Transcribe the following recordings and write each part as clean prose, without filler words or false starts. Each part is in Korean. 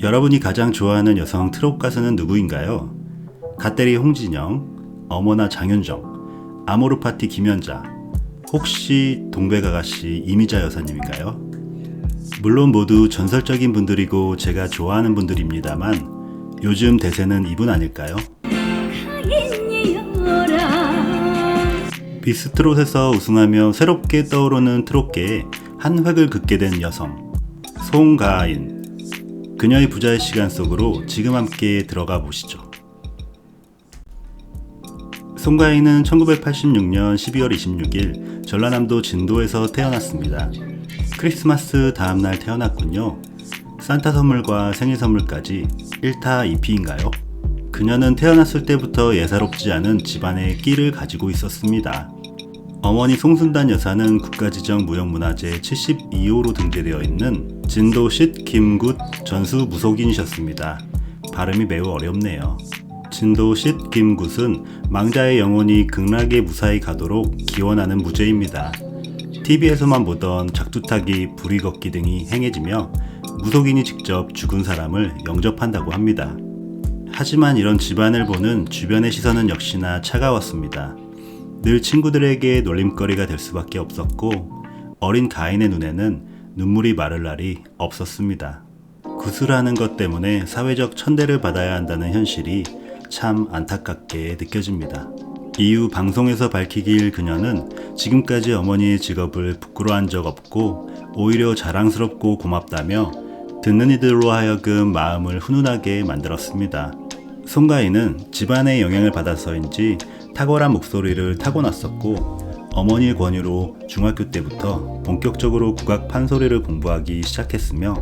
여러분이 가장 좋아하는 여성 트롯 가수는 누구인가요? 갓데리 홍진영, 어머나 장윤정, 아모르파티 김연자, 혹시 동백아가씨 이미자 여사님인가요? 물론 모두 전설적인 분들이고 제가 좋아하는 분들입니다만 요즘 대세는 이분 아닐까요? 비스트롯에서 우승하며 새롭게 떠오르는 트롯계에 한 획을 긋게 된 여성 송가인. 그녀의 부자의 시간 속으로 지금 함께 들어가 보시죠. 송가인은 1986년 12월 26일 전라남도 진도에서 태어났습니다. 크리스마스 다음날 태어났군요. 산타 선물과 생일 선물까지 1타 2피인가요? 그녀는 태어났을 때부터 예사롭지 않은 집안의 끼를 가지고 있었습니다. 어머니 송순단 여사는 국가지정무형문화재 72호로 등재되어 있는 진도싯 김굿 전수 무속인이셨습니다. 발음이 매우 어렵네요. 진도싯 김굿은 망자의 영혼이 극락에 무사히 가도록 기원하는 무죄입니다. TV에서만 보던 작두타기, 불이 걷기 등이 행해지며 무속인이 직접 죽은 사람을 영접한다고 합니다. 하지만 이런 집안을 보는 주변의 시선은 역시나 차가웠습니다. 늘 친구들에게 놀림거리가 될 수밖에 없었고 어린 가인의 눈에는 눈물이 마를 날이 없었습니다. 구슬하는 것 때문에 사회적 천대를 받아야 한다는 현실이 참 안타깝게 느껴집니다. 이후 방송에서 밝히길 그녀는 지금까지 어머니의 직업을 부끄러워한 적 없고 오히려 자랑스럽고 고맙다며 듣는 이들로 하여금 마음을 훈훈하게 만들었습니다. 송가인은 집안의 영향을 받아서인지 탁월한 목소리를 타고났었고 어머니의 권유로 중학교 때부터 본격적으로 국악 판소리를 공부하기 시작했으며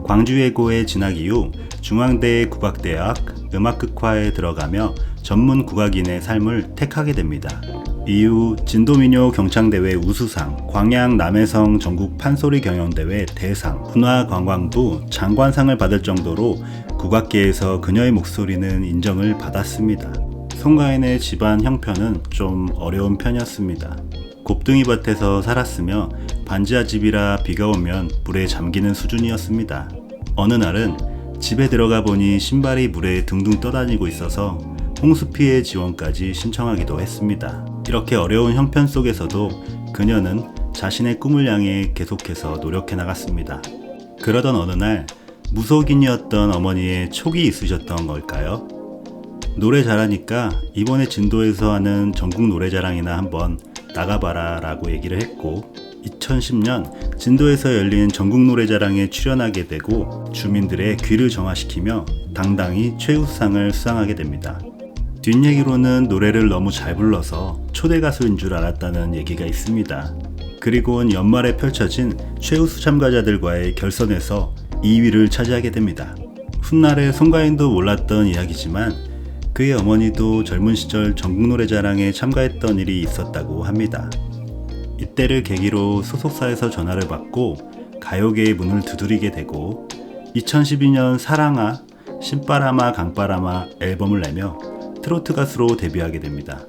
광주예고에 진학 이후 중앙대 국악대학 음악극과에 들어가며 전문 국악인의 삶을 택하게 됩니다. 이후 진도민요 경창대회 우수상, 광양 남해성 전국 판소리 경연대회 대상, 문화관광부 장관상을 받을 정도로 국악계에서 그녀의 목소리는 인정을 받았습니다. 송가인의 집안 형편은 좀 어려운 편이었습니다. 곱둥이 밭에서 살았으며 반지하집이라 비가 오면 물에 잠기는 수준이었습니다. 어느 날은 집에 들어가 보니 신발이 물에 둥둥 떠다니고 있어서 홍수 피해 지원까지 신청하기도 했습니다. 이렇게 어려운 형편 속에서도 그녀는 자신의 꿈을 향해 계속해서 노력해 나갔습니다. 그러던 어느 날 무속인이었던 어머니의 촉이 있으셨던 걸까요? 노래 잘하니까 이번에 진도에서 하는 전국 노래자랑이나 한번 나가봐라 라고 얘기를 했고 2010년 진도에서 열린 전국 노래자랑에 출연하게 되고 주민들의 귀를 정화시키며 당당히 최우수상을 수상하게 됩니다. 뒷얘기로는 노래를 너무 잘 불러서 초대 가수인 줄 알았다는 얘기가 있습니다. 그리고는 연말에 펼쳐진 최우수 참가자들과의 결선에서 2위를 차지하게 됩니다. 훗날에 송가인도 몰랐던 이야기지만 그의 어머니도 젊은 시절 전국노래자랑에 참가했던 일이 있었다고 합니다. 이때를 계기로 소속사에서 전화를 받고 가요계의 문을 두드리게 되고 2012년 사랑아, 신바람아 강바람아 앨범을 내며 트로트 가수로 데뷔하게 됩니다.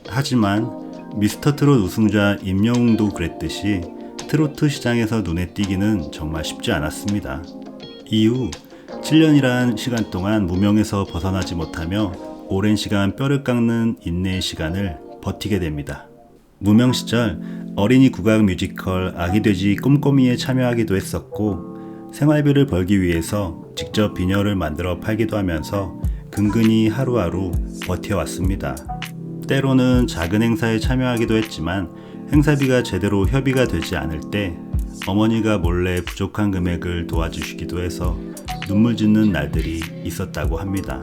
하지만 미스터트롯 우승자 임영웅도 그랬듯이 트로트 시장에서 눈에 띄기는 정말 쉽지 않았습니다. 이후 7년이란 시간 동안 무명에서 벗어나지 못하며 오랜 시간 뼈를 깎는 인내의 시간을 버티게 됩니다. 무명 시절 어린이 국악 뮤지컬 아기돼지 꼼꼼이에 참여하기도 했었고 생활비를 벌기 위해서 직접 비녀를 만들어 팔기도 하면서 근근히 하루하루 버텨왔습니다. 때로는 작은 행사에 참여하기도 했지만 행사비가 제대로 협의가 되지 않을 때 어머니가 몰래 부족한 금액을 도와주시기도 해서 눈물 짓는 날들이 있었다고 합니다.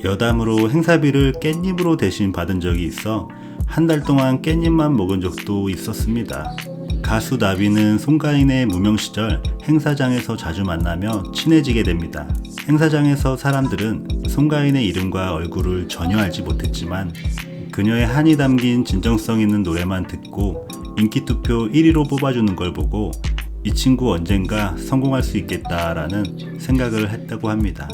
여담으로 행사비를 깻잎으로 대신 받은 적이 있어 한 달 동안 깻잎만 먹은 적도 있었습니다. 가수 나비는 송가인의 무명 시절 행사장에서 자주 만나며 친해지게 됩니다. 행사장에서 사람들은 송가인의 이름과 얼굴을 전혀 알지 못했지만 그녀의 한이 담긴 진정성 있는 노래만 듣고 인기투표 1위로 뽑아주는 걸 보고 이 친구 언젠가 성공할 수 있겠다라는 생각을 했다고 합니다.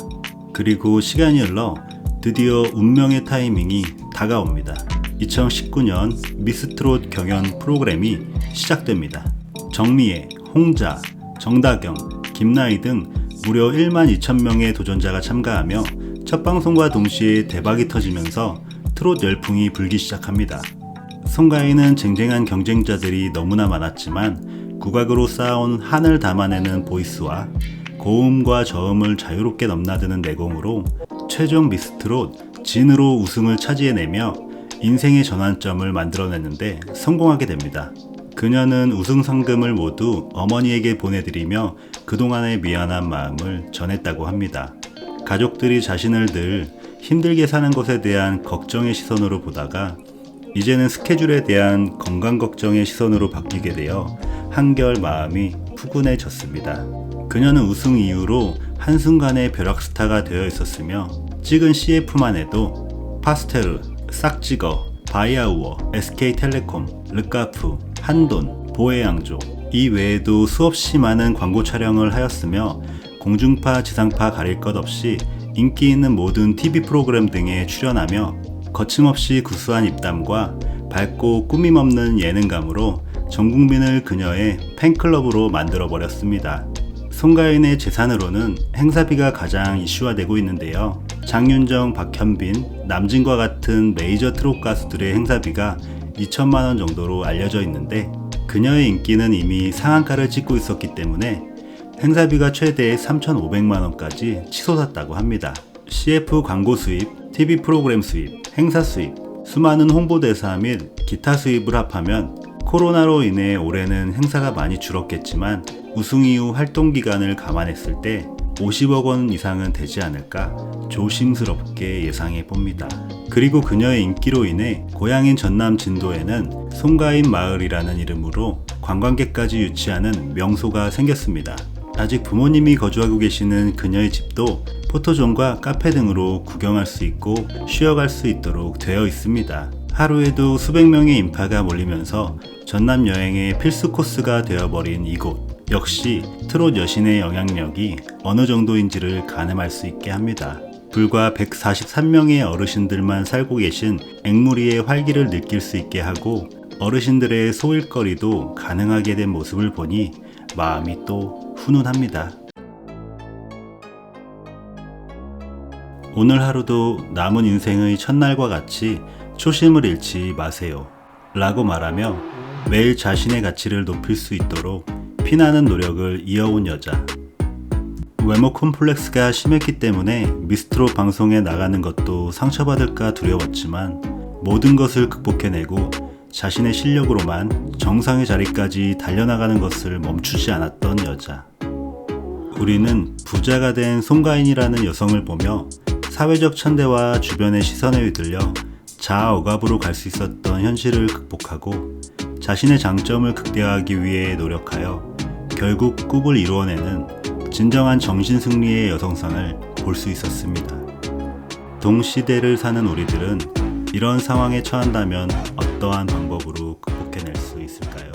그리고 시간이 흘러 드디어 운명의 타이밍이 다가옵니다. 2019년 미스트롯 경연 프로그램이 시작됩니다. 정미애, 홍자, 정다경, 김나희 등 무려 12,000명의 도전자가 참가하며 첫 방송과 동시에 대박이 터지면서 트롯 열풍이 불기 시작합니다. 송가인은 쟁쟁한 경쟁자들이 너무나 많았지만 국악으로 쌓아온 한을 담아내는 보이스와 고음과 저음을 자유롭게 넘나드는 내공으로 최종 미스트롯 진으로 우승을 차지해내며 인생의 전환점을 만들어냈는데 성공하게 됩니다. 그녀는 우승 상금을 모두 어머니에게 보내드리며 그동안의 미안한 마음을 전했다고 합니다. 가족들이 자신을 늘 힘들게 사는 것에 대한 걱정의 시선으로 보다가 이제는 스케줄에 대한 건강 걱정의 시선으로 바뀌게 되어 한결 마음이 푸근해졌습니다. 그녀는 우승 이후로 한순간에 벼락스타가 되어 있었으며 찍은 CF만 해도 파스테르, 싹지거, 바이아우어, SK텔레콤, 르카프, 한돈, 보혜양조 이 외에도 수없이 많은 광고 촬영을 하였으며 공중파, 지상파 가릴 것 없이 인기 있는 모든 TV 프로그램 등에 출연하며 거침없이 구수한 입담과 밝고 꾸밈없는 예능감으로 전 국민을 그녀의 팬클럽으로 만들어버렸습니다. 송가인의 재산으로는 행사비가 가장 이슈화되고 있는데요. 장윤정, 박현빈, 남진과 같은 메이저 트롯 가수들의 행사비가 2천만원 정도로 알려져 있는데 그녀의 인기는 이미 상한가를 찍고 있었기 때문에 행사비가 최대 3,500만원까지 치솟았다고 합니다. CF 광고 수입, TV 프로그램 수입, 행사 수입, 수많은 홍보대사 및 기타 수입을 합하면 코로나로 인해 올해는 행사가 많이 줄었겠지만 우승 이후 활동 기간을 감안했을 때 50억 원 이상은 되지 않을까 조심스럽게 예상해 봅니다. 그리고 그녀의 인기로 인해 고향인 전남 진도에는 송가인 마을이라는 이름으로 관광객까지 유치하는 명소가 생겼습니다. 아직 부모님이 거주하고 계시는 그녀의 집도 포토존과 카페 등으로 구경할 수 있고 쉬어갈 수 있도록 되어 있습니다. 하루에도 수백 명의 인파가 몰리면서 전남 여행의 필수 코스가 되어버린 이곳. 역시 트롯 여신의 영향력이 어느 정도인지를 가늠할 수 있게 합니다. 불과 143명의 어르신들만 살고 계신 앵무리의 활기를 느낄 수 있게 하고 어르신들의 소일거리도 가능하게 된 모습을 보니 마음이 또 훈훈합니다. 오늘 하루도 남은 인생의 첫날과 같이 초심을 잃지 마세요 라고 말하며 매일 자신의 가치를 높일 수 있도록 피나는 노력을 이어온 여자. 외모 콤플렉스가 심했기 때문에 미스트롯 방송에 나가는 것도 상처받을까 두려웠지만 모든 것을 극복해내고 자신의 실력으로만 정상의 자리까지 달려나가는 것을 멈추지 않았던 여자. 우리는 부자가 된 송가인이라는 여성을 보며 사회적 천대와 주변의 시선에 휘둘려 자아 억압으로 갈 수 있었던 현실을 극복하고 자신의 장점을 극대화하기 위해 노력하여 결국 꿈을 이루어내는 진정한 정신승리의 여성상을 볼 수 있었습니다. 동시대를 사는 우리들은 이런 상황에 처한다면 어떠한 방법으로 극복해낼 수 있을까요?